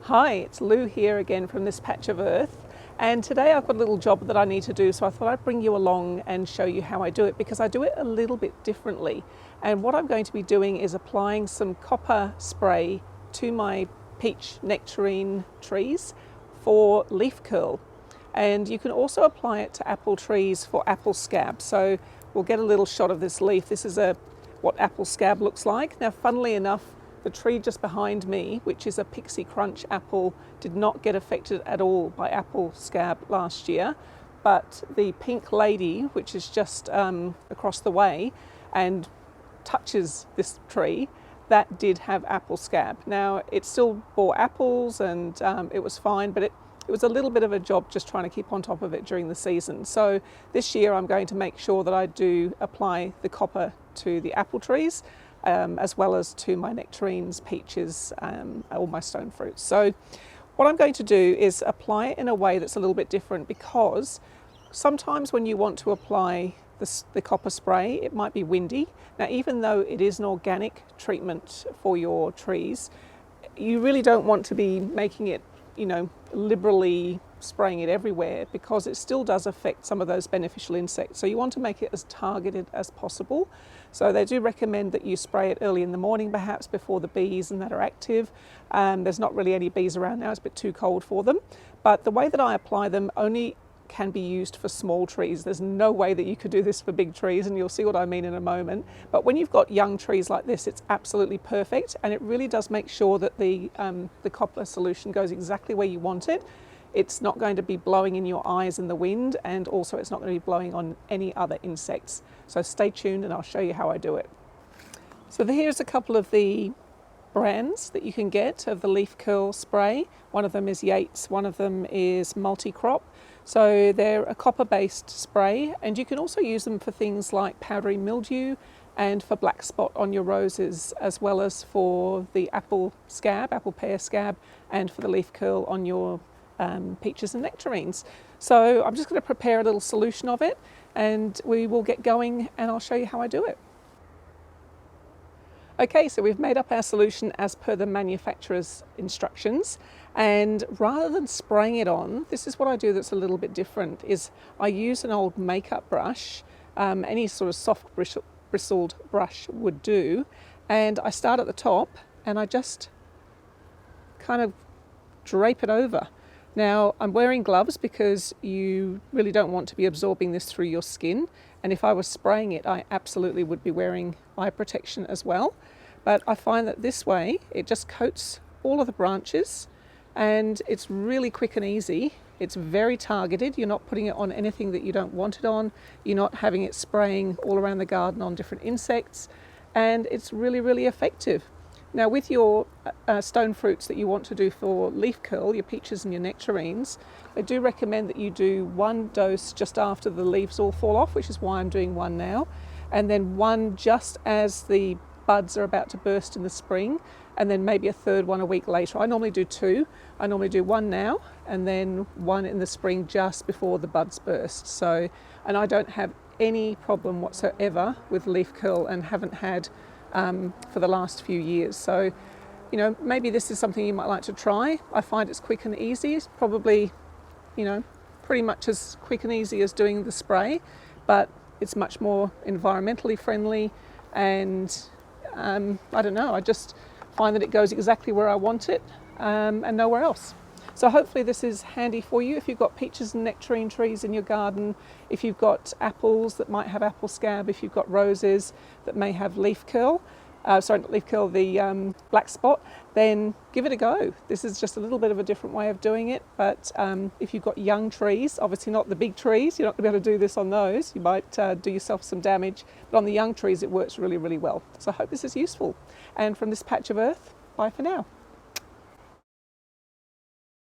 Hi, it's Lou here again from this patch of earth, and today I've got a little job that I need to do, so I thought I'd bring you along and show you how I do it, because I do it a little bit differently. And what I'm going to be doing is applying some copper spray to my peach nectarine trees for leaf curl. And you can also apply it to apple trees for apple scab. So we'll get a little shot of this leaf. This is what apple scab looks like. Now, funnily enough, the tree just behind me, which is a Pixie Crunch apple, did not get affected at all by apple scab last year. But the Pink Lady, which is just across the way and touches this tree, that did have apple scab. Now, it still bore apples and it was fine, but it was a little bit of a job just trying to keep on top of it during the season. So this year I'm going to make sure that I do apply the copper to the apple trees, as well as to my nectarines, peaches, all my stone fruits. So what I'm going to do is apply it in a way that's a little bit different, because sometimes when you want to apply the copper spray, it might be windy. Now, even though it is an organic treatment for your trees, you really don't want to be making it, liberally spraying it everywhere, because it still does affect some of those beneficial insects. So you want to make it as targeted as possible. So they do recommend that you spray it early in the morning, perhaps before the bees and that are active. There's not really any bees around now, it's a bit too cold for them. But the way that I apply them only can be used for small trees. There's no way that you could do this for big trees, and you'll see what I mean in a moment. But when you've got young trees like this, it's absolutely perfect, and it really does make sure that the copper solution goes exactly where you want it. It's not going to be blowing in your eyes in the wind, and also it's not going to be blowing on any other insects. So stay tuned and I'll show you how I do it. So here's a couple of the brands that you can get of the leaf curl spray. One of them is Yates, one of them is multi-crop. So they're a copper-based spray, and you can also use them for things like powdery mildew and for black spot on your roses, as well as for the apple pear scab, and for the leaf curl on your peaches and nectarines. So I'm just going to prepare a little solution of it, and we will get going, and I'll show you how I do it. Okay, so we've made up our solution as per the manufacturer's instructions, and rather than spraying it on, this is what I do that's a little bit different, is I use an old makeup brush, any sort of soft bristled brush would do, and I start at the top and I just kind of drape it over. Now, I'm wearing gloves because you really don't want to be absorbing this through your skin, and if I was spraying it, I absolutely would be wearing eye protection as well. But I find that this way it just coats all of the branches, and it's really quick and easy. It's very targeted. You're not putting it on anything that you don't want it on. You're not having it spraying all around the garden on different insects, and it's really, really effective. Now, with your stone fruits that you want to do for leaf curl, your peaches and your nectarines, they do recommend that you do one dose just after the leaves all fall off, which is why I'm doing one now, and then one just as the buds are about to burst in the spring, and then maybe a third one a week later. I normally do two. I normally do one now and then one in the spring just before the buds burst. So, and I don't have any problem whatsoever with leaf curl, and haven't had for the last few years. So, maybe this is something you might like to try. I find it's quick and easy. It's probably, pretty much as quick and easy as doing the spray, but it's much more environmentally friendly, and I don't know, I just find that it goes exactly where I want it, and nowhere else. So hopefully this is handy for you if you've got peaches and nectarine trees in your garden, if you've got apples that might have apple scab, if you've got roses that may have leaf curl, the black spot, then give it a go. This is just a little bit of a different way of doing it, but if you've got young trees, obviously not the big trees, you're not going to be able to do this on those, you might do yourself some damage, but on the young trees it works really, really well. So I hope this is useful. And from this patch of earth, bye for now.